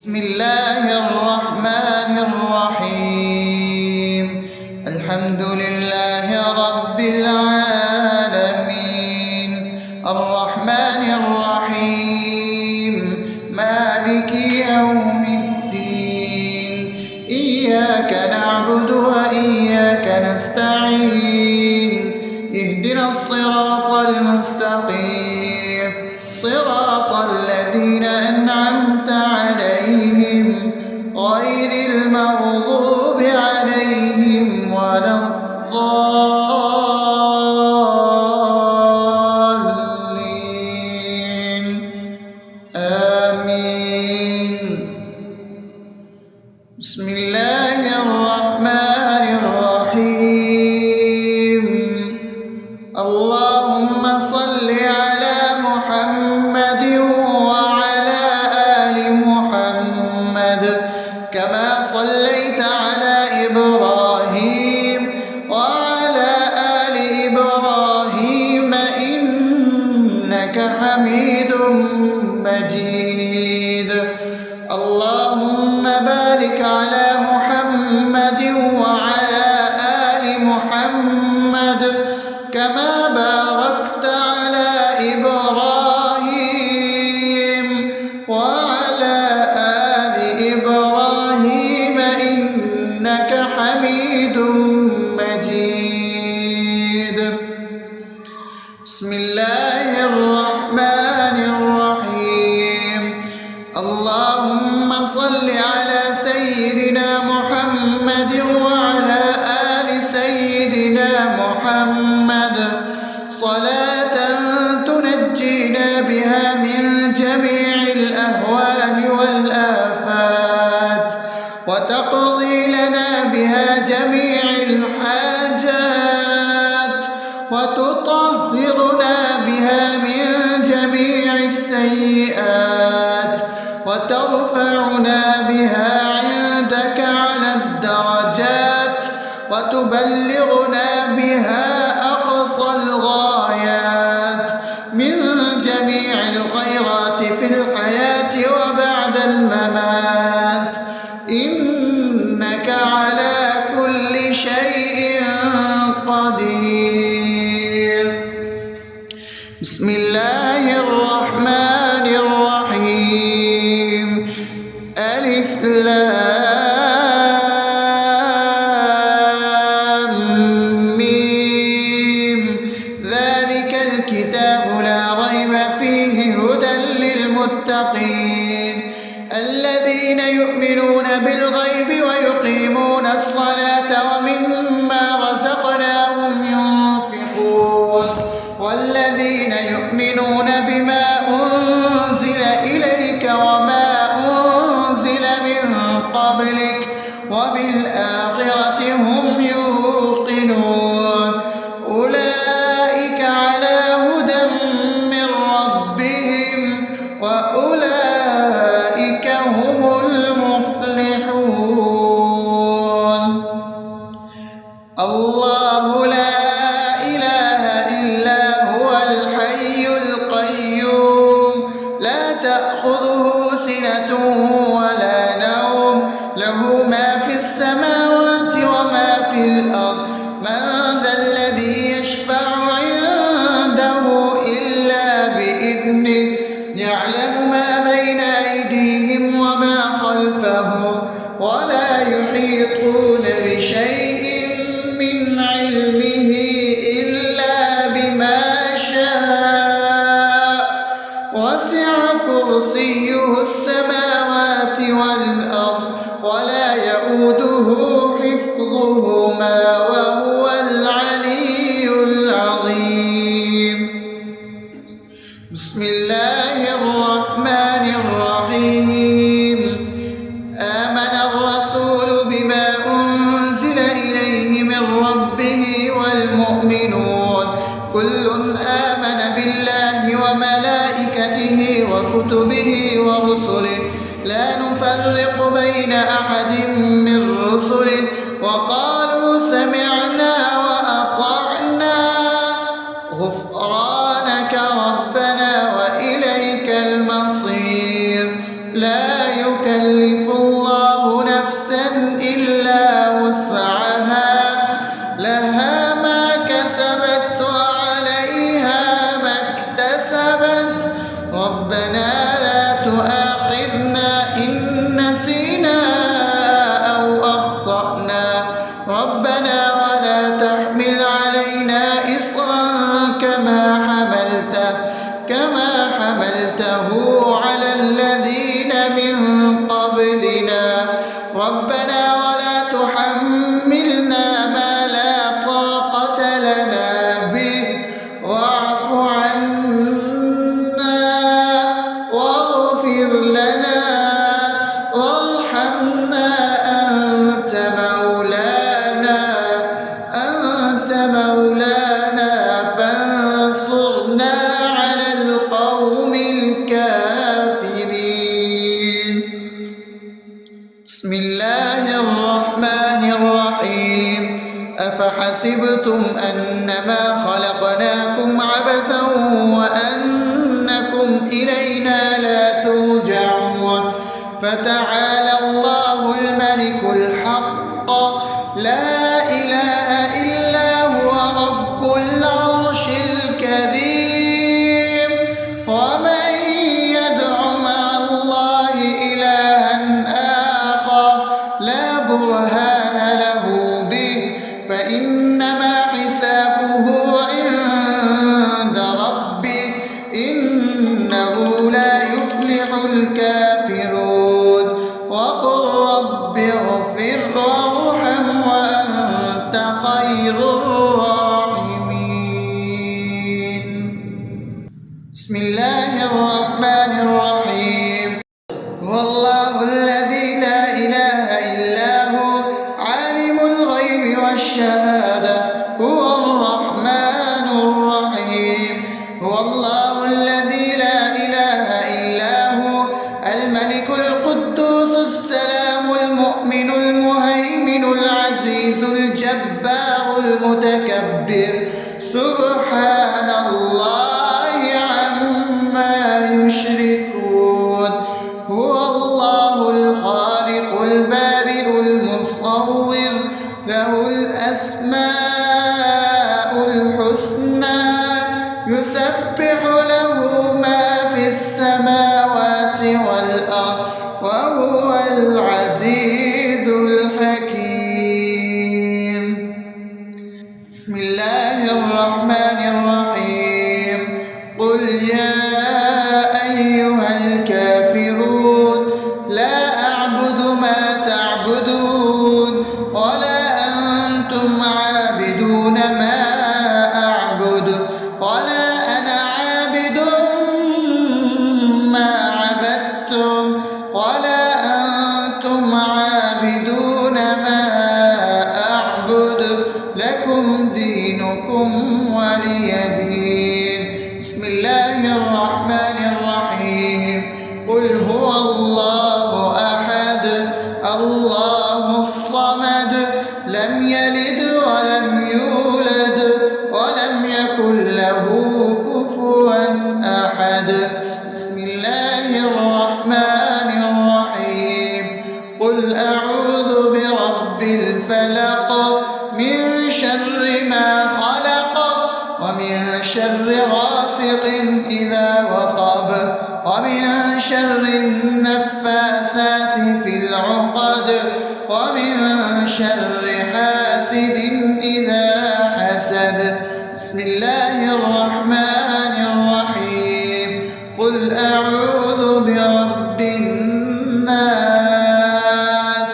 بسم الله الرحمن الرحيم. الحمد لله رب العالمين، الرحمن الرحيم، مالك يوم الدين. إياك نعبد وإياك نستعين، اهدنا الصراط المستقيم، صراط الذين أنعمت عليهم غير المغضوب عليهم ولا الضالين. آمين. بسم الله الرحمن الرحيم. اللهم صل على محمد وعلى آل محمد كما صليت على إبراهيم وعلى آل إبراهيم إنك حميد مجيد. اللهم بارك على محمد وعلى آل محمد كما باركت على إبراهيم وعلى آل إبراهيم إنك حميد مجيد. بسم الله الرحمن الرحيم. اللهم صل على سيدنا محمد وعلى آل سيدنا محمد صلاة تنجينا بها من جميع الأهوال والآفات وتقضي لنا بها جميع الحاجات وتطهرنا بها من جميع السيئات وترفعنا بها عندك على الدرجات وتبلغنا بها أقصى الغايات من جميع الخيرات في الحياة وبعد الممات، إنك على كل شيء قدير. بسم الله الرحمن الرحيم. ألف لام ميم. ذلك الكتاب لا ريب فيه هدى للمتقين الذين يؤمنون بالغيب ويقيمون الصلاة ومما رزقناهم ينفقون والذين يؤمنون بما أنزل إليك وما أنزل من قبلك وبالآخرة هم يوقنون أولئك على هدى من ربهم وأولئك هم المفلحون. الله لا إله إلا هو الحي القيوم لا تأخذه سنة ولا نوم له ما في السماوات وما في الأرض. من ذا الذي يشفع عنده إلا بإذنه يعلم ما بين أيديهم وما خلفهم ولا يحيطون بشيء من علمه إلا بما شاء وسع كرسيه السماوات والأرض ولا يؤوده حفظهما وهو العلي العظيم. بسم الله الرحمن الرحيم. آمن الرسول بما أنزل إليه من ربه والمؤمنون كل آمن بالله وملائكته وكتبه ورسله لا نفرق بين أحد من رسله وقالوا سمعنا وأطعنا غفرانك ربنا وإليك المصير. لا يكلف قبلنا ربنا ولا تحملنا ما لا طاقة لنا به واعف عنا واغفر لنا وارحمنا أنت مولانا فانصرنا على القوم الكافرين. بسم الله الرحمن الرحيم. أفحسبتم أنما خلقناكم عبثا وأنكم إلينا لا ترجعون فتعالى الله الملك الحق لا إله إلا هو رب العرش الكريم. ومن يدع مع الله إلها آخر لا برهان له به فإنما حسابه عند ربه إنه لا يفلح الكافرون. وقل رب اغفر وارحم وأنت خير الراحمين. بسم الله الرحمن الرحيم. هو الله الذي لا إله إلا هو عالم الغيب والشهادة هو الرحمن الرحيم. هو الله الذي لا إله إلا هو الملك القدوس السلام المؤمن المهيمن العزيز الجبار المتكبر سبحان الله عما يشركون. هو الله الخالق البارئ المصور له الأسماء الحسنى يسبح له ما في السماوات والأرض وهو العزيز الحكيم. بسم الله الرحمن الرحيم. قل يا أيها الكافرون لا أعبد ما تعبدون ولا أنتم عابدون ما أعبد ولا أنا عابد ما عبدتم ولا أنتم عابدون ما أعبد لكم دينكم ولي دين. بسم الله الرحمن الرحيم. قل هو الله أحد الله الصمد لم يلد ولم يولد ولم يكن له كفوا أحد. بسم الله الرحمن الرحيم. قل أعوذ برب الفلق من شر ما خلق ومن شر غاسق إذا وقب ومن شر النفاثات في العقد ومن شر حاسد إذا حسد. بسم الله الرحمن الرحيم. قل أعوذ برب الناس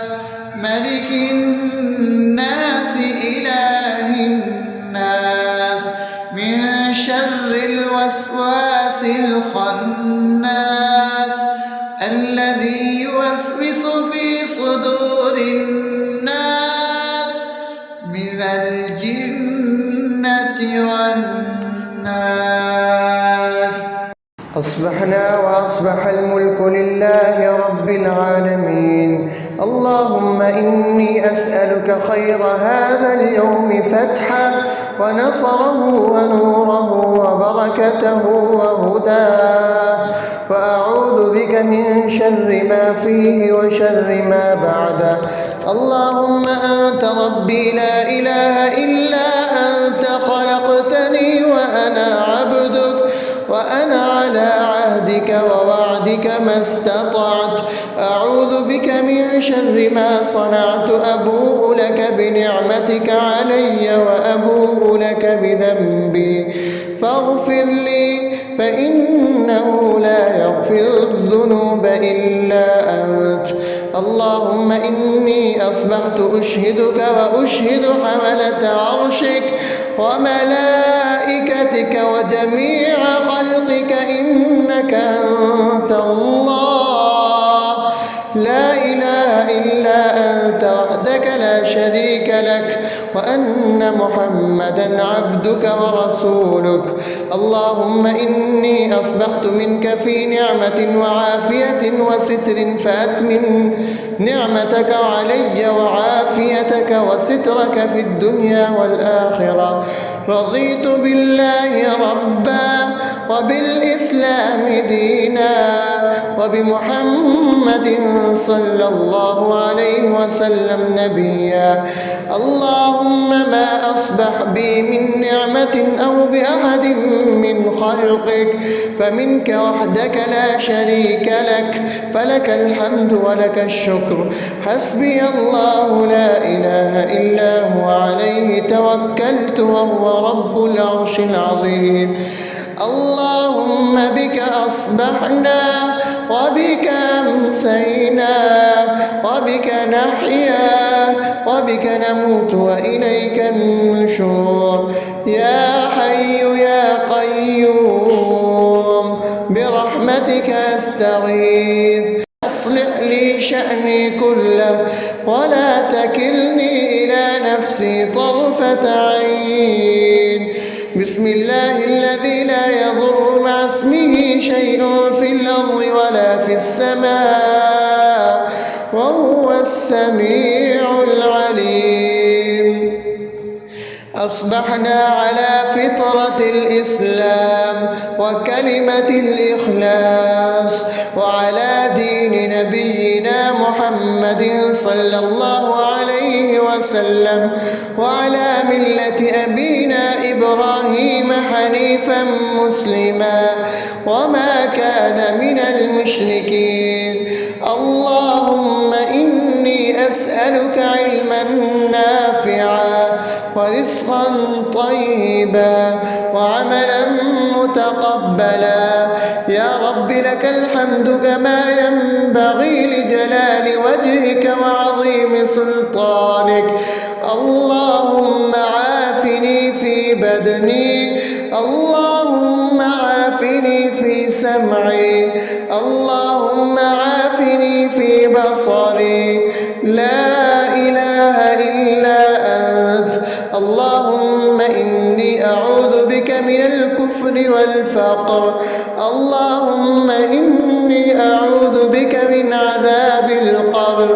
ملك الناس إله الناس من شر الوسواس الخناس الذي يوسوس في صدور الناس من الجنة والناس. أصبحنا وأصبح الملك لله رب العالمين. اللهم إني أسألك خير هذا اليوم فتحه ونصره ونوره وبركته وهداه وأعوذ بك من شر ما فيه وشر ما بعده. اللهم أنت ربي لا إله إلا أنت خلقتني وأنا عبدك وأنا على عهدك ووعدك ما استطعت. أعوذ بك من شر ما صنعت. أبوء لك بنعمتك علي وأبوء لك بذنبي فاغفر لي فإنه لا يغفر الذنوب إلا أنت. اللهم إني أصبحت أشهدك وأشهد حملة عرشك وملائكتك وجميع خلقك إنك أنت الله لا إله إلا أنت وحدك لا شريك لك وأن محمدا عبدك ورسولك. اللهم إني أصبحت منك في نعمة وعافية وستر فأتمم نعمتك علي وعافيتك وسترك في الدنيا والآخرة. رضيت بالله ربا وبالإسلام دينا وبمحمد صلى الله عليه وسلم نبيا. اللهم ما أصبح بي من نعمة أو بأحد من خلقك فمنك وحدك لا شريك لك فلك الحمد ولك الشكر. حسبي الله لا إله إلا هو عليه توكلت وهو رب العرش العظيم. اللهم بك أصبحنا وبك أمسينا وبك نحيا وبك نموت وإليك النشور. يا حي يا قيوم برحمتك أستغيث أصلح لي شأني كله ولا تكلني إلى نفسي طرفة عين. بسم الله الذي لا يضر مع اسمه شيء في الأرض ولا في السماء وهو السميع العليم. أصبحنا على فطرة الإسلام وكلمة الإخلاص وعلى دين نبينا محمد صلى الله عليه وسلم وعلى ملة أبينا إبراهيم حنيفا مسلما وما كان من المشركين. اللهم إني أسألك علما نافعا ورزقا طيبا وعملا متقبلا. يا رب لك الحمد كما ينبغي لجلال وجهك وعظيم سلطانك. اللهم عافني في بدني اللهم عافني في سمعي اللهم عافني في بصري. لا إله إلا أنت. اللهم إني أعوذ بك من الكفر والفقر. اللهم إني أعوذ بك من عذاب القبر.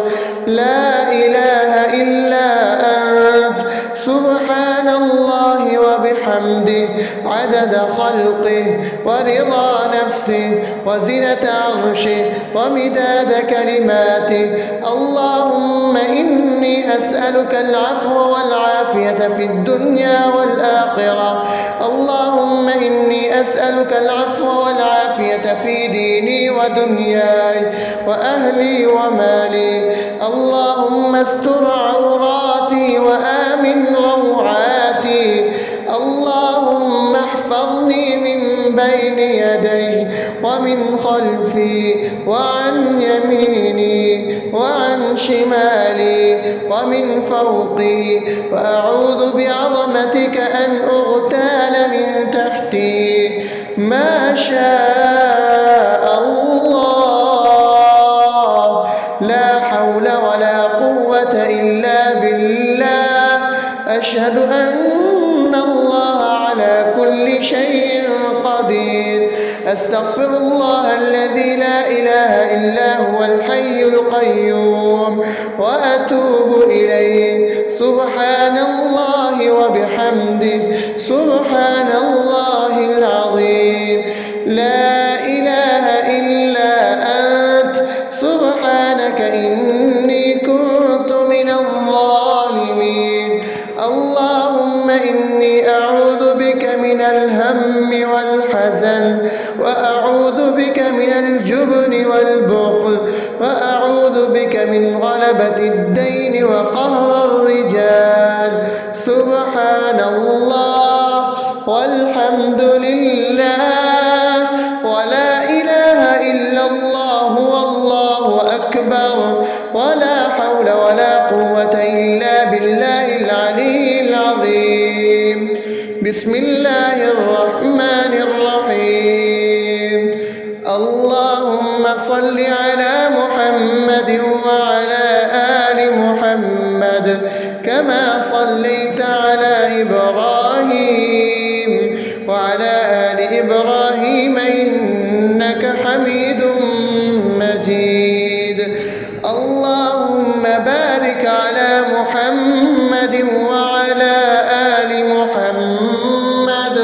لا إله إلا أنت. سبحان الله وبحمده عدد خلقه ورضا نفسه وزنة عرشه ومداد كلماته. اللهم إني أسألك العفو والعافية في الدنيا والآخرة. اللهم إني أسألك العفو والعافية في ديني ودنياي وأهلي ومالي. اللهم استر عوراتي وآمن روعاتي. اللهم احفظني من بين يدي ومن خلفي وعن يميني وعن شمالي ومن فوقي وأعوذ بعظمتك أن أغتال من تحتي. ما شاء الله لا حول ولا قوة إلا بالله. أشهد أن الله على كل شيء قدير. أستغفر الله الذي لا إله إلا هو الحي القيوم وأتوب إليه. سبحان الله وبحمده سبحان الله العظيم. لا إله إلا أنت. سبحانك إني كنت من الظالمين. اللهم إني أعوذ بك من الهم والحزن وأعوذ بك من الجبن والبخل وأعوذ بك من غلبة الدين وقهر الرجال. سبحان الله والحمد لله ولا إله إلا الله والله أكبر. النار ولا حول ولا قوة إلا بالله العلي العظيم. بسم الله الرحمن الرحيم. اللهم صل على محمد وعلى آل محمد كما صليت على إبراهيم وعلى آل إبراهيم إنك حميد مجيد. اللهم بارك على محمد وعلى آل محمد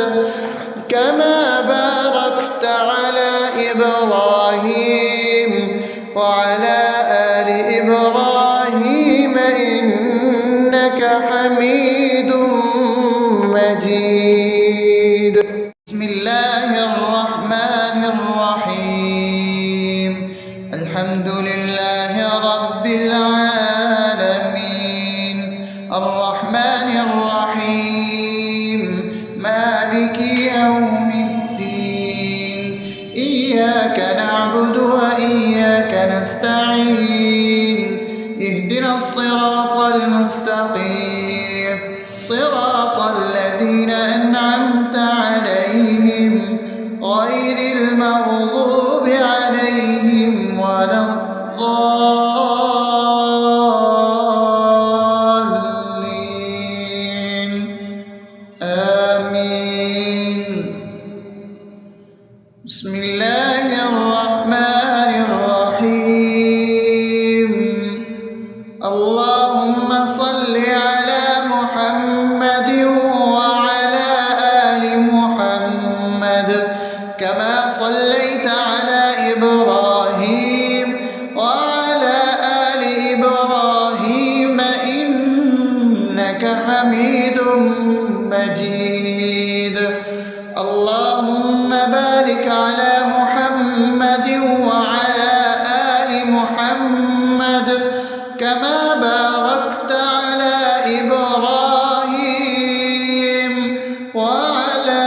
كما باركت على إبراهيم وعلى آل إبراهيم إنك حميد مجيد. بسم الله الرحمن الرحيم. الحمد لله رب العالمين الرحمن الرحيم مالك يوم الدين إياك نعبد وإياك نستعين اهدنا الصراط المستقيم صراط الذين أنعمت عليهم غير المغضوب عليهم ولا الضالين آمين. بسم الله الرحمن الرحيم. اللهم صل على محمد وعلى آل محمد كما صليت على إبراهيم وعلى آل إبراهيم إنك حميد مجيد. اللهم بارك على محمد وعلى آل محمد كما باركت على إبراهيم وعلى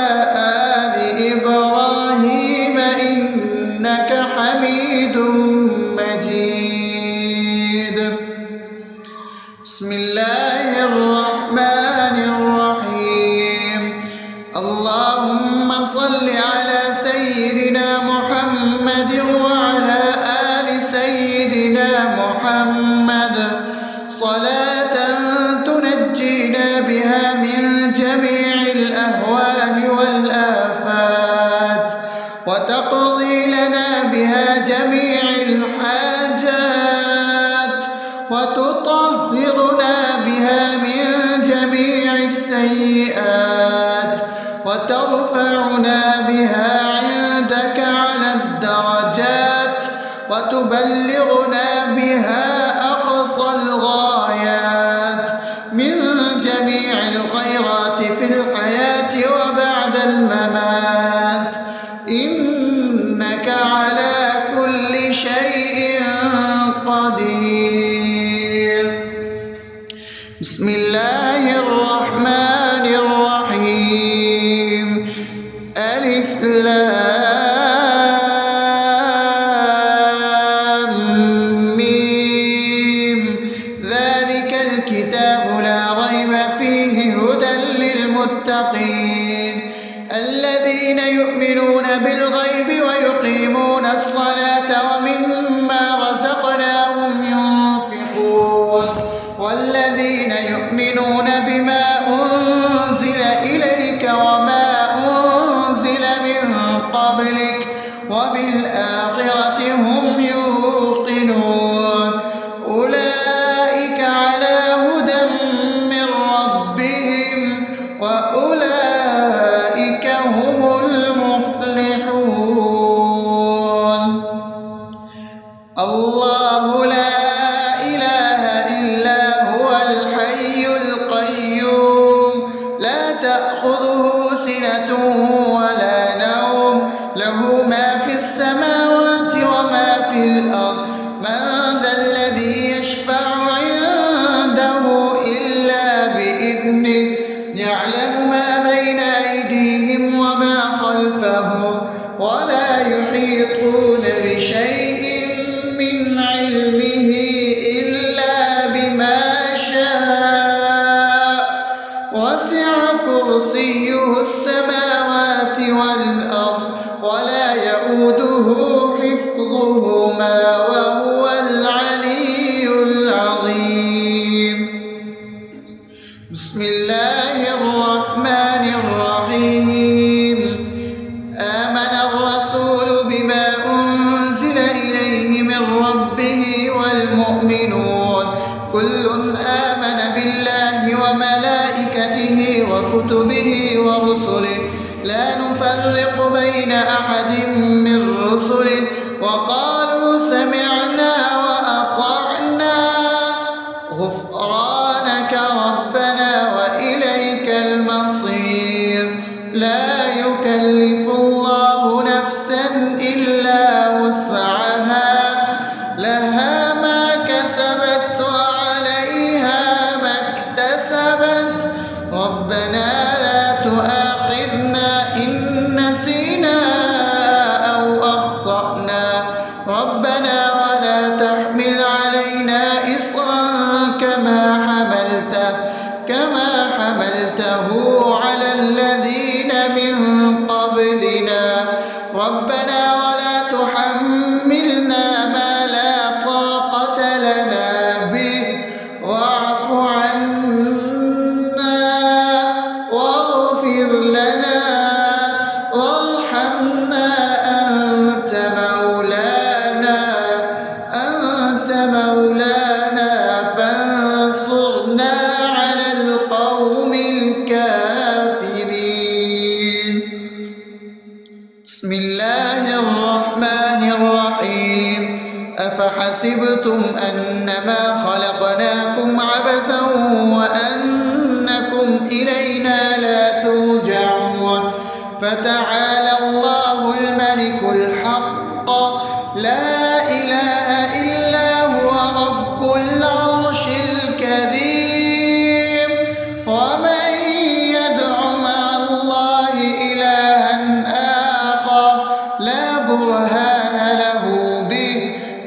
آل إبراهيم إنك حميد مجيد. بسم الله الرحمن الرحيم. اللهم صل على سيدنا محمد وعلى آل سيدنا محمد صلاة تنجينا بها من جميع الأهوال والآفات وتقضي لنا بها جميع الحاجات وتطهرنا بها من جميع السيئات وترفعنا بها عندك على الدرجات وتبلغنا بها أقصى الغايات من جميع الخيرات في الحياة وبعد الممات إنك على كل شيء قدير. بسم الله الرحمن الرحيم. ألف لام ميم ذلك الكتاب لا ريب فيه هدى للمتقين الذين يؤمنون بالغيب ويقيمون الصلاة ومما رزقناهم ينفقون والذين يؤمنون بما أنزل إليك وما أنزل من قبلك وبالآخرة هم يوقنون أولئك على هدى من ربهم وأولئك هم المفلحون. الله لا إله إلا هو الحي القيوم لا تأخذه سنة ولا نوم له ما في السماوات وما في الأرض من ذا الذي يشفع عنده إلا بإذنه يعلم ما بين أيديهم وما خلفهم ولا يحيطون بشيء من علمه كرسيه السماوات والأرض ولا يؤوده حفظهما وهو العلي العظيم. بسم الله الرحمن الرحيم. آمن الرسول بما أنزل إليه من ربه والمؤمنون كل آمن بالله وملائكته وكتبه ورسله لا نفرق بين أحد من رسله وقالوا سمعنا وأطعنا غفرانك ربنا وإليك المصير. لا يكلف الله نفسا إلا وسعها لها ما كسبت وعليها ما اكتسبت ربنا لا تؤاخذنا إن نسينا أو أخطأنا ربنا ولا تحمل علينا إصرا كما حملته على الذين من قبلنا ربنا ولا تحملنا ما لا طاقة لنا به واعف عنا واغفر لنا وارحمنا أنت مولانا فانصرنا على القوم الكافرين. بسم الله الرحمن الرحيم. أفحسبتم أنما خلقناكم عبثا وأنكم إلينا لا ترجعون فتعالى الله الملك الحق لا إله إلا هو رب العرش الكريم. ومن يدع مع الله إلها آخر لا برهان له به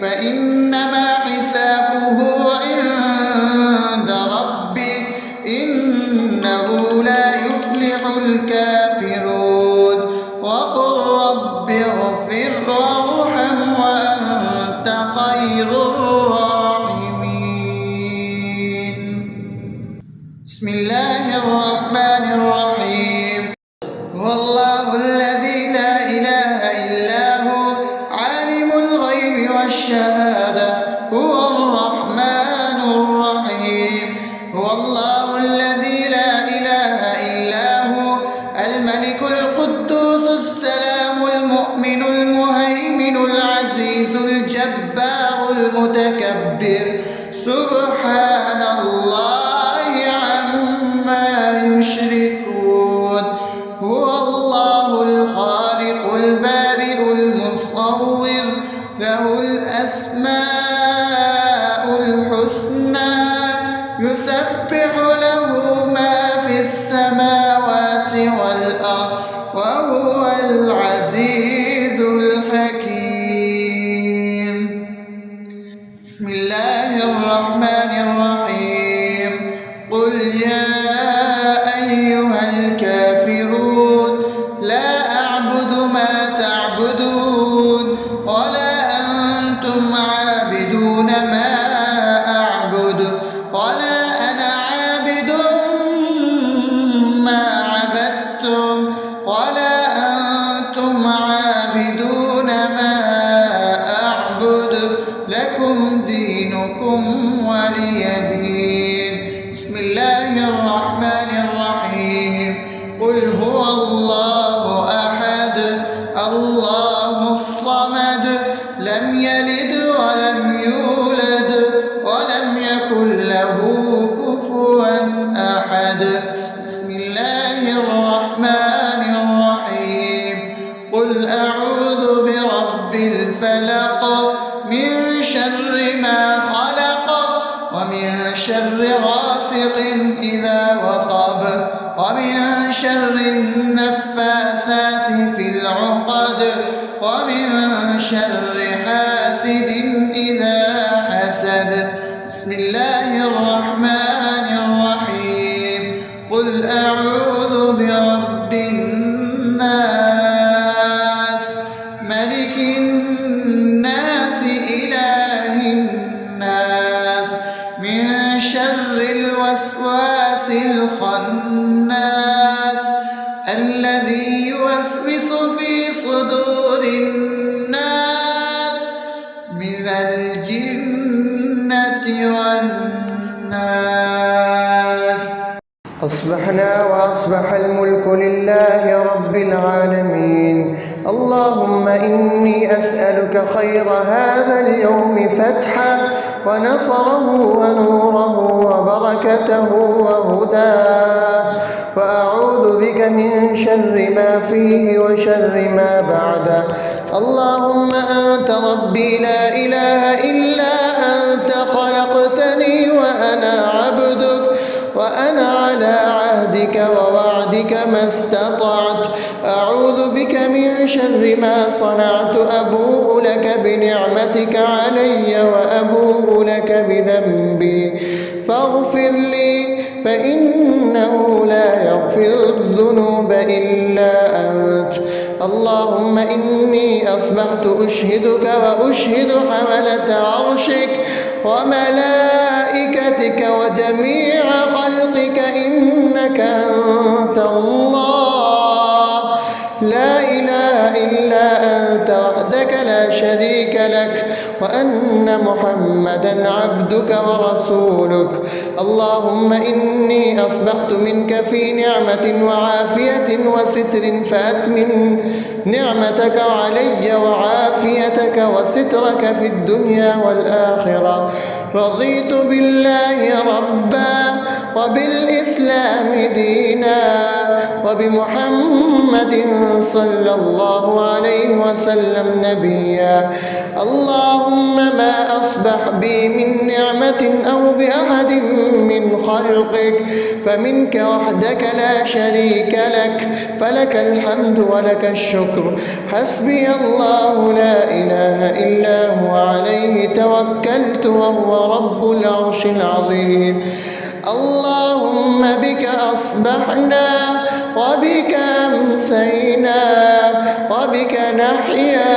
فإنما حسابه عند ربه إنه لا يفلح الكافرون. وقل رب اغفر وارحم وأنت خير الراحمين. بسم الله الرحمن الرحيم. هو الله الذي لا إله إلا هو عالم الغيب والشهادة هو الرحمن الرحيم. هو الله الذي لا إله إلا هو الملك القدوس السلام المؤمن المهيمن العزيز الجبار المتكبر سبحان الله عما يشركون. هو الله الخالق البارئ المصور له الأسماء الحسنى يسبح له ما في السماوات والأرض وهو العزيز الحكيم. بسم الله الرحمن الرحيم. قل يا أيها الكافرون لا أعبد ما تعبدون ولا أنتم عابدون ما أعبد ولا أنا عابد ما عبدتم ولا أنتم عابدون ما أعبد لكم دينكم ولي دين. بسم الله الرحمن الرحيم. قل هو الله أحد الله الصمد لم يلد ولم يولد ولم يكن له كفوا أحد. بسم الله الرحمن الرحيم. قل أعوذ برب الفلق من شر ما خلق ومن شر غاسق إذا وقب ومن شر النفاثات في العقد ومن شر حاسد إذا حسد. بسم الله الرحمن الرحيم. قل أعوذ برب من شر الوسواس الخناس الذي يوسوس في صدور الناس من الجنة والناس. أصبحنا وأصبح الملك لله رب العالمين. اللهم إني أسألك خير هذا اليوم فتحه ونصره ونوره وبركته وهداه، وأعوذ بك من شر ما فيه وشر ما بعده. اللهم أنت ربي لا إله إلا أنت، خلقتني وأنا عبدك، وأنا على عهدك ووعدك ما استطعت. أعوذ بك من شر ما صنعت، أبوء لك بنعمتك علي وأبوء لك بذنبي فاغفر لي، فإنه لا يغفر الذنوب إلا أنت. اللهم إني أصبحت أشهدك وأشهد حملة عرشك وملائكتك وجميع خلقك إنك أنت الله لا إله إلا أنت وحدك لا شريك لك، وأن محمدا عبدك ورسولك. اللهم إني أصبحت منك في نعمة وعافية وستر، فأتمن نعمتك علي وعافيتك وسترك في الدنيا والآخرة. رضيت بالله ربا وبالإسلام دينا وبمحمد صلى الله عليه وسلم نبيا. اللهم ما أصبح بي من نعمة أو بأحد من خلقك فمنك وحدك لا شريك لك، فلك الحمد ولك الشكر. حسبي الله لا إله إلا هو، عليه توكلت وهو رب العرش العظيم. اللهم بك أصبحنا وبك أمسينا وبك نحيا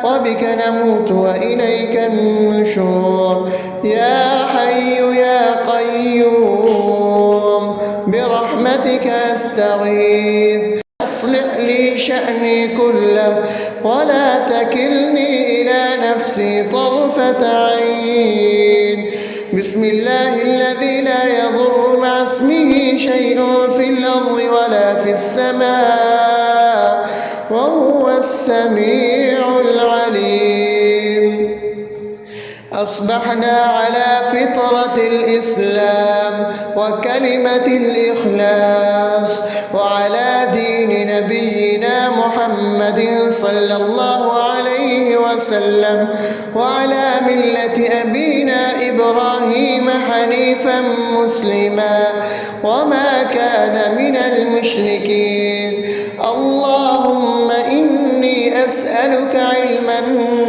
وبك نموت وإليك النشور. يا حي يا قيوم برحمتك أستغيث، أصلح لي شأني كله ولا تكلني إلى نفسي طرفة عين. بسم الله الذي لا يضر مع اسمه شيء في الأرض ولا في السماء وهو السميع العليم. أصبحنا على فطرة الإسلام وكلمة الإخلاص وعلى دين نبينا محمد صلى الله عليه وسلم وعلى ملة أبينا إبراهيم حنيفا مسلما وما كان من المشركين. اللهم إني أسألك علما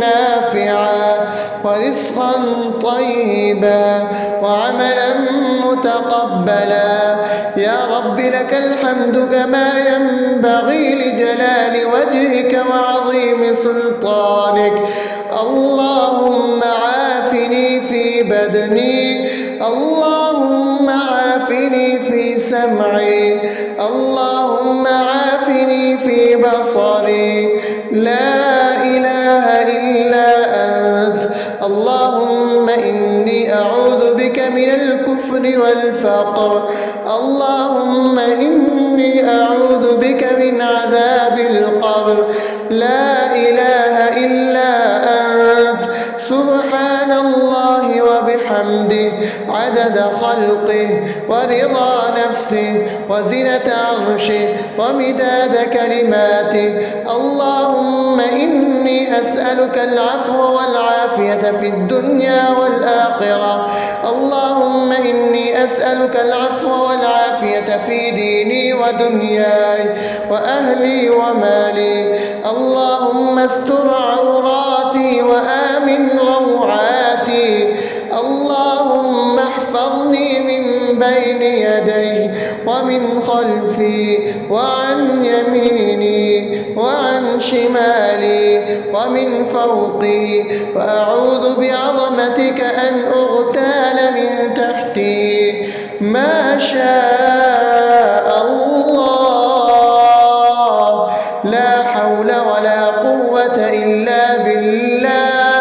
نافعا ورزقا طيبا وعملا متقبلا. يا رب لك الحمد كما ينبغي لجلال وجهك وعظيم سلطانك. اللهم عافني في بدني، اللهم عافني في سمعي، اللهم عافني في بصري. لا إله إلا أنت. اللهم إني أعوذ بك من الكفر والفقر. اللهم إني أعوذ بك من عذاب القبر. لا إله إلا أنت. سبحان الله وبحمده عدد خلقه ورضا نفسه وزنة عرشه ومداد كلماته. اللهم إني أسألك العفو والعافية في الدنيا والآخرة. اللهم إني أسألك العفو والعافية في ديني ودنياي وأهلي ومالي. اللهم استر عوراتي وآمن روعاتي. اللهم احفظني من بين يدي ومن خلفي وعن يميني وعن شمالي ومن فوقي، وأعوذ بعظمتك أن أغتال من تحتي. ما شاء الله، لا حول ولا قوة إلا بالله.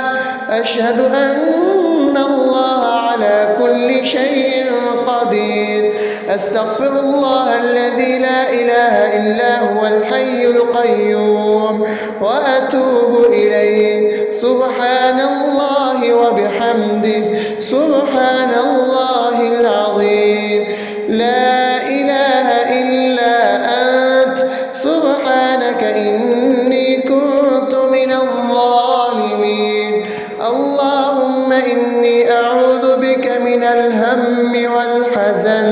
أشهد أن الله على كل شيء قدير. أستغفر الله الذي لا إله إلا هو الحي القيوم وأتوب إليه. سبحان الله وبحمده، سبحان الله العظيم. لا إله إلا أنت، سبحانك إني كنت من الظالمين. اللهم إني أعوذ بك من الهم والحزن،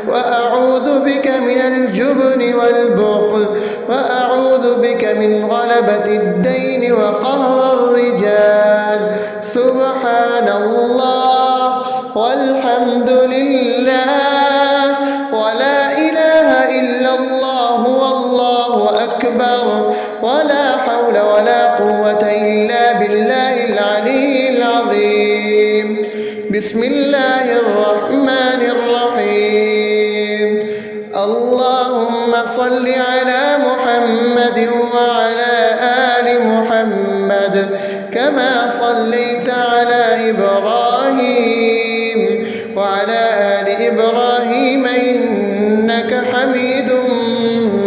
وأعوذ بك من الجبن والبخل، وأعوذ بك من غلبة الدين وقهر الرجال. سبحان الله والحمد لله ولا إله إلا الله والله أكبر، ولا حول ولا قوة إلا بالله العلي العظيم. بسم الله الرحمن الرحيم. اللهم صل على محمد وعلى آل محمد كما صليت على إبراهيم وعلى آل إبراهيم إنك حميد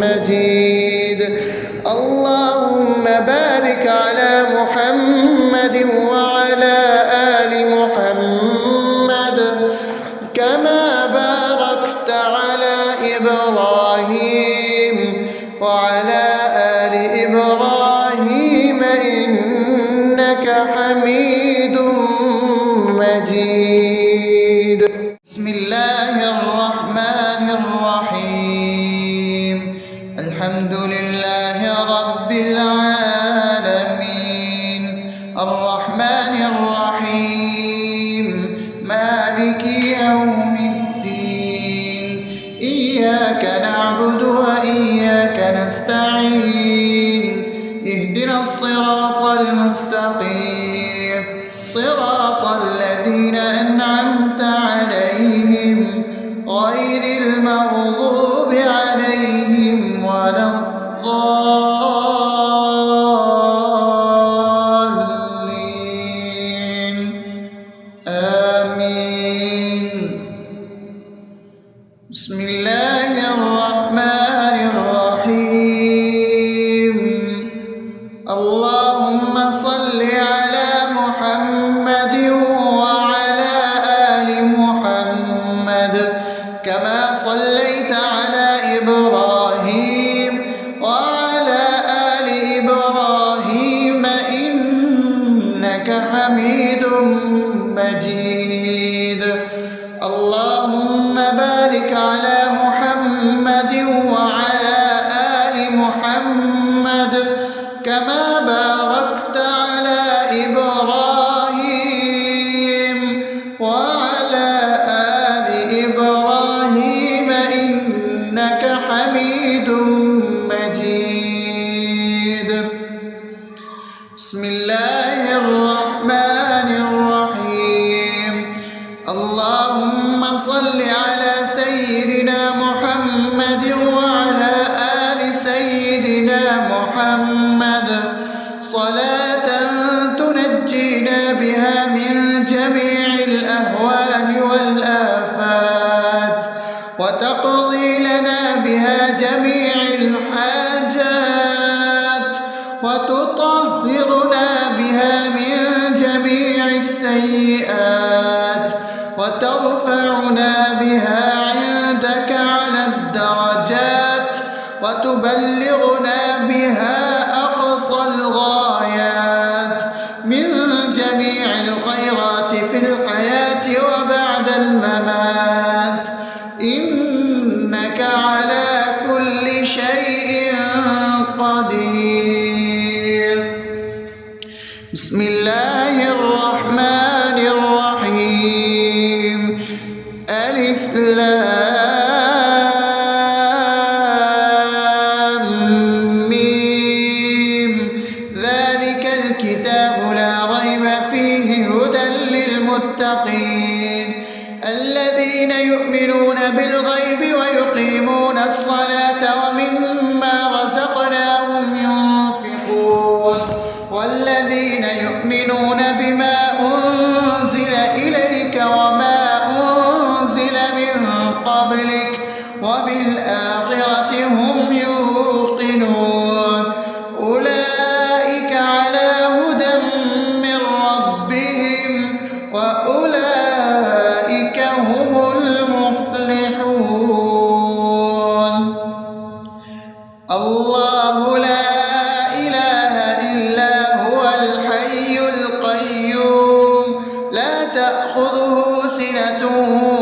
مجيد. اللهم بارك على محمد وعلى آل محمد كما باركت على إبراهيم وعلى آل إبراهيم إنك حميد مجيد. بسم الله الرحمن الرحيم. الحمد لله رب العالمين، الرحمن الرحيم، مالك يوم الدين. إياك نعبد وإياك نستعين. اهدنا الصراط المستقيم، صراط الذين أنعمت عليهم غير المغضوب عليهم ولا الضالين. آمين. بسم الله الرحمن الرحيم. اللهم صل على محمد وعلى آل محمد كما صليت على إبراهيم وعلى آل إبراهيم إنك حميد مجيد. اللهم بارك على محمد وعلى آل محمد كما باركت على إبراهيم وعلى آل إبراهيم إنك حميد مجيد. بسم الله الرحمن الرحيم. اللهم صل على سيدنا محمد وعلى آل سيدنا محمد صلاة تنجينا بها من جميع الأهوال والآفات، وتقضي لنا بها جميع الحاجات، وتطهرنا بها من جميع السيئات، وترفعنا بها عندك على الدرجات، وتبلغنا بها أقصى الغايات من جميع الخيرات في الحياة وبعد الممات، إنك على كل شيء قدير. بسم الله الرحمن الرحيم. ألف لام ميم ذلك الكتاب لا ريب فيه هدى للمتقين الذين يؤمنون بالغيب ويقيمون الصلاة ومما رزقناهم ينفقون والذين يؤمنون بما أنزل إليك وما أنزل من قبلك وبالآخرة هم يوقنون أولئك على هدى من ربهم وأولئك هم المفلحون الله لا إله إلا هو الحي القيوم لا تأخذه سنة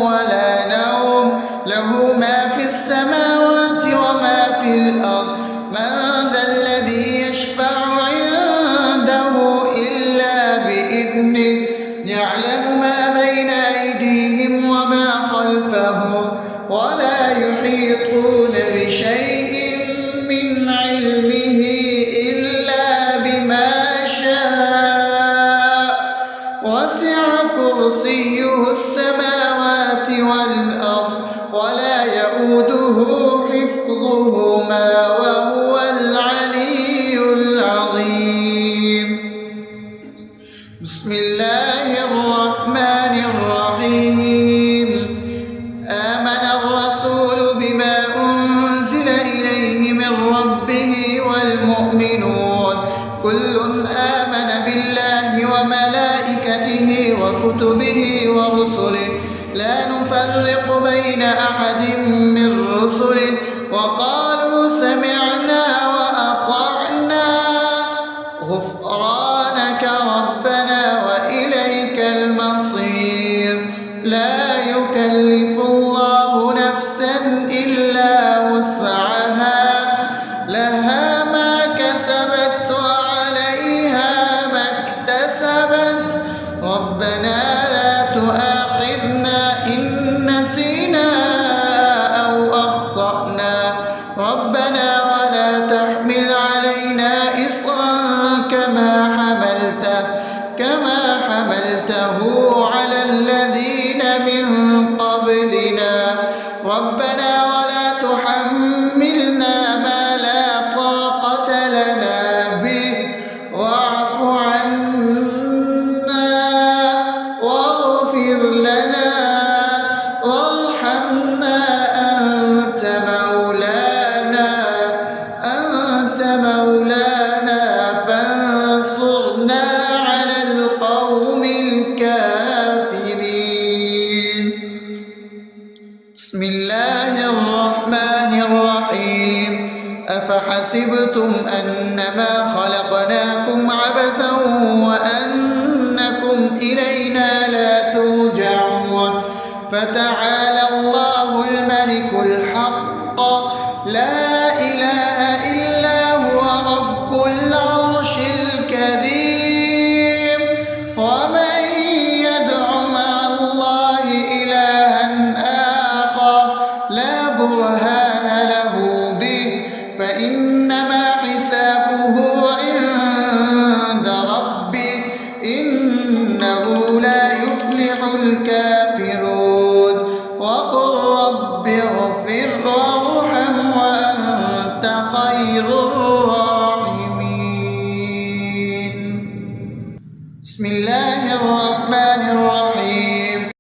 ولا نوم له ما في السماوات وما في الأرض من ذا الذي يشفع عنده إلا بإذنه يعلم ما بين أيديهم وما خلفهم ولا يحيطون بشيء من علمه إلا بما شاء وسع كرسيه السماوات والأرض ولا يؤوده حفظهما وهو العلي العظيم بسم الله الرحمن الرحيم آمن الرسول بما أنزل إليه من ربه والمؤمنون كل آمن بالله وملائكته وكتبه ورسله لا نفرق بين أحد من رسله وقالوا سمعنا وأطعنا غفرانك ربنا وإليك المصير لا يكلف الله نفسا إلا وسعها لها ما كسبت وعليها ما اكتسبت ربنا لا تؤاخذنا إن نسينا أو أخطأنا ربنا ولا تحمل علينا إصرا كما حملته على الذين من قبلنا ربنا ولا تحملنا ما لا طاقة لنا به واعف عنا واغفر لنا وارحمنا أنت مولانا فانصرنا على القوم الكافرين بسم الله الرحمن الرحيم أفحسبتم أنما خلقناكم عبثا وأنكم إلينا لا ترجعون فتعالى الله الملك الحق لا إله إلا هو رب العرش الكريم ومن يدع مع الله إلها آخر لا برهان له به فإنما حسابه عند ربه إنه لا يفلح الكافرون وقل رب اغفر وارحم وأنت خير الراحمين بسم الله الرحمن الرحيم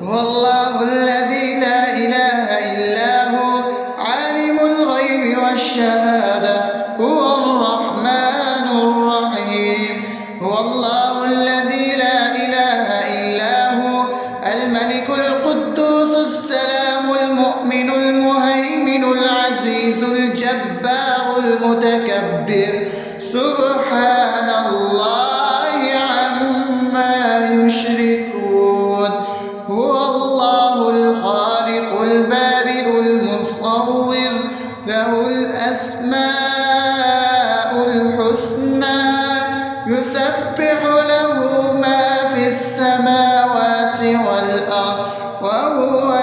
هو الله الذي لا إله إلا هو عالم الغيب والشهادة هو الرحمن الرحيم هو الله الذي لا إله إلا هو الملك القدوس السلام المؤمن المهيمن العزيز الجبار المتكبر سبحان الله عما يشركون هو الله الخالق البارئ المصور له الأسماء الحسنى يسبح له ما في السماوات والأرض وهو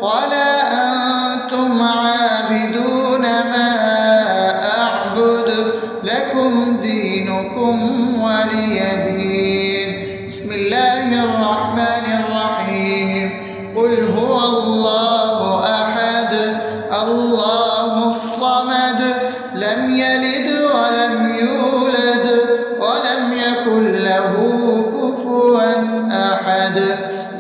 ولا أنتم عابدون ما أعبد لكم دينكم ولي دين. بسم الله الرحمن الرحيم. قل هو الله أحد الله الصمد لم يلد ولم يولد ولم يكن له كفوا أحد.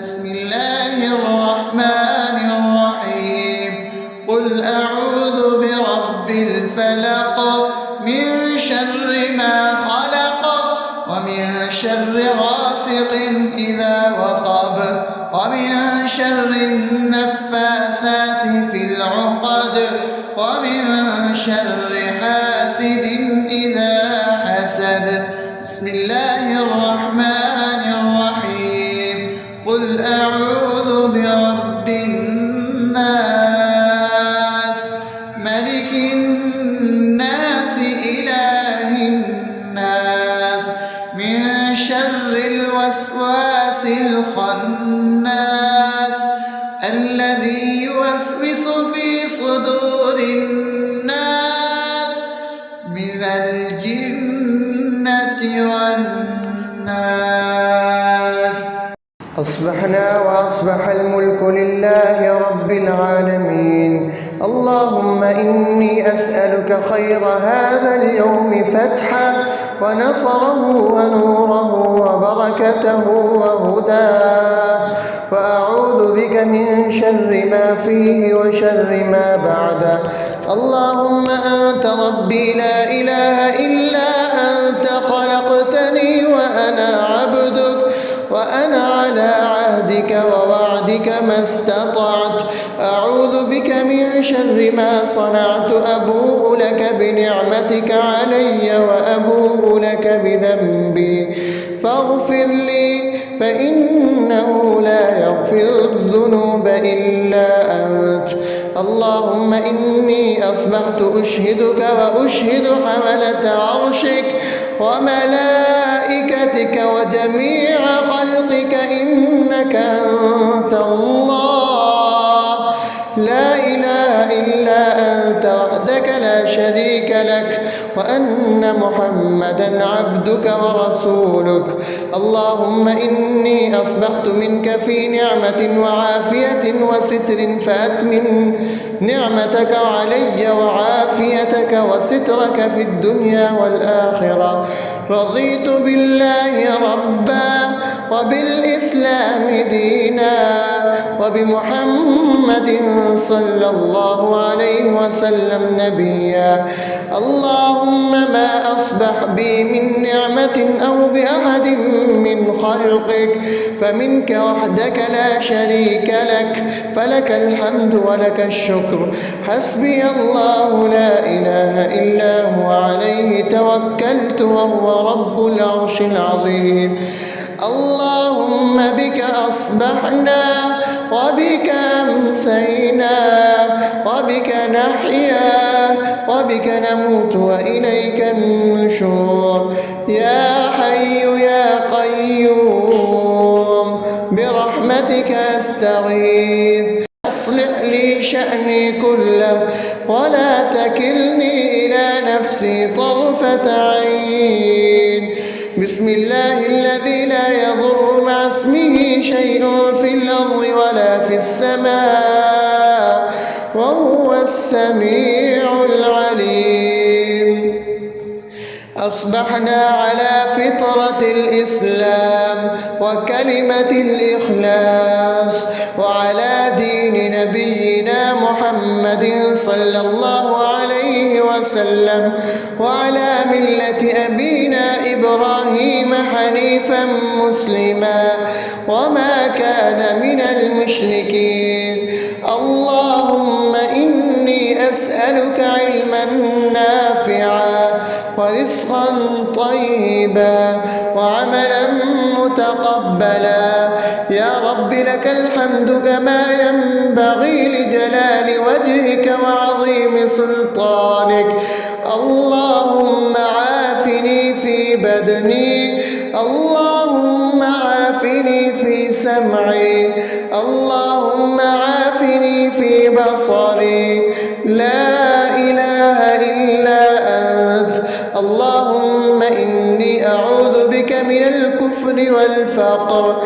بسم الله الرحمن الرحيم. قل أعوذ برب الفلق من شر ما خلق ومن شر غاسق إذا وقب ومن شر النفاثات في العقد ومن شر حاسد إذا حسد. بسم الله الرحمن الرحيم. قل أعوذ برب الناس ملك الناس إله الناس من شر الوسواس الخناس الذي يوسوس في صدور الناس من الجنة والناس. أصبحنا وأصبح الملك لله رب العالمين. اللهم إني أسألك خير هذا اليوم فتحه ونصره ونوره وبركته وهداه، وأعوذ بك من شر ما فيه وشر ما بعده. اللهم أنت ربي لا إله إلا أنت خلقتني وأنا عبدك وأنا على عهدك ووعدك ما استطعت. أعوذ بك من شر ما صنعت. أبوء لك بنعمتك علي وأبوء لك بذنبي فاغفر لي فإنه لا يغفر الذنوب إلا أنت. اللهم إني أصبحت أشهدك وأشهد حملة عرشك وملائكتك وجميع خلقك إنك أنت الله لا إله إلا أنت وحدك لا شريك لك، وأن محمدا عبدك ورسولك. اللهم إني أصبحت منك في نعمة وعافية وستر فأتمن نعمتك علي وعافيتك وسترك في الدنيا والآخرة. رضيت بالله ربا وبالإسلام دينا وبمحمد صلى الله عليه وسلم نبيا. اللهم ما أصبح بي من نعمة أو بأحد من خلقك فمنك وحدك لا شريك لك، فلك الحمد ولك الشكر. حسبي الله لا إله إلا هو عليه توكلت وهو رب العرش العظيم. اللهم بك أصبحنا وبك أمسينا وبك نحيا وبك نموت وإليك النشور. يا حي يا قيوم برحمتك أستغيث. أصلح لي شأني كله ولا تكلني إلى نفسي طرفة عين. بسم الله الذي لا يضر مع اسمه شيء في الأرض ولا في السماء وهو السميع العليم. أصبحنا على فطرة الإسلام وكلمة الإخلاص وعلى دين نبينا محمد صلى الله عليه وسلم وعلى ملة أبينا إبراهيم حنيفا مسلما وما كان من المشركين. اللهم إني أسألك علما نافعا ورزقا طيبا وعملا متقبلا. يا رب لك الحمد كما ينبغي لجلال وجهك وعظيم سلطانك. اللهم عافني في بدني، اللهم عافني في سمعي، اللهم عافني عيني في بصري، لا إله إلا أنت. اللهم إني أعوذ بك من الكفر والفقر،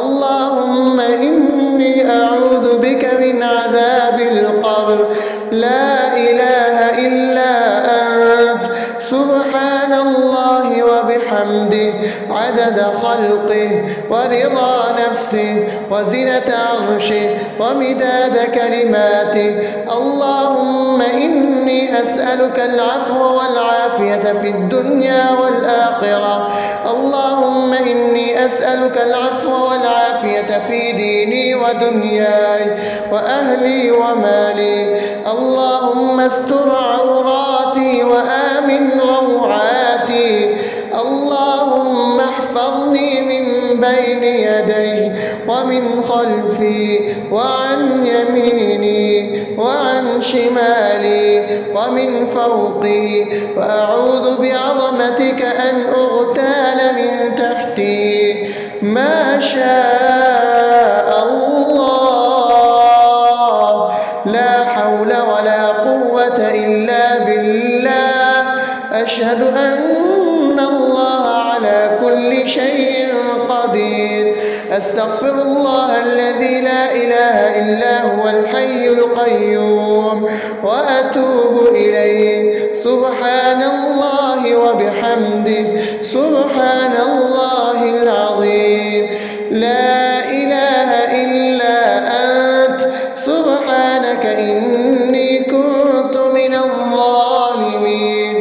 اللهم إني أعوذ بك من عذاب القبر، لا إله إلا أنت. سبحان الله وبحمده عدد خلقه ورضا نفسه وزنة عرشه ومداد كلماته. اللهم إني أسألك العفو والعافية في الدنيا والآخرة، اللهم إني أسألك العفو والعافية في ديني ودنياي وأهلي ومالي. اللهم استر عوراتي وآمن روعاتي، اللهم احفظني من بين يدي ومن خلفي وعن يميني وعن شمالي ومن فوقي، وأعوذ بعظمتك أن أغتال من تحتي. ما شاء الله، لا حول ولا قوة إلا بالله. أشهد أن الله على كل شيء قدير. أستغفر الله الذي لا إله إلا هو الحي القيوم وأتوب إليه. سبحان الله وبحمده، سبحان الله العظيم. لا إله إلا أنت، سبحانك إني كنت من الظالمين.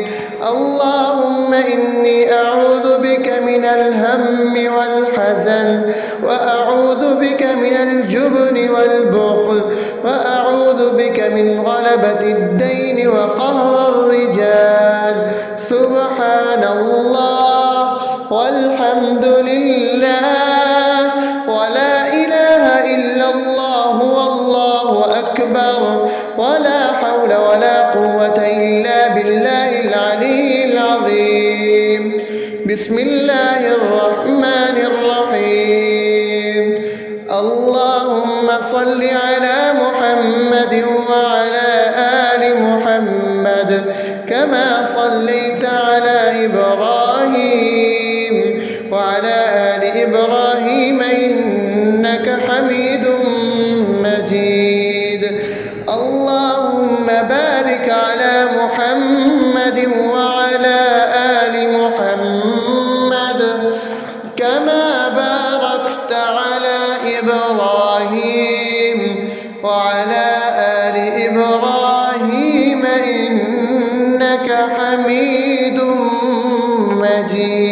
اللهم إني أعوذ بك من الهم والحزن، وأعوذ بك من الجبن والبخل، وأعوذ بك من غلبة الدين وقهر الرجال. سبحان الله والحمد لله ولا إله إلا الله والله أكبر، ولا حول ولا قوة إلا بالله العلي العظيم. بسم الله الرحمن الرحيم. اللهم صل على محمد وعلى آل محمد كما صليت على إبراهيم وعلى آل إبراهيم إنك حميد مجيد. اللهم بارك على محمد وعلى آل محمد كما باركت على إبراهيم وعلى آل إبراهيم إنك حميد مجيد.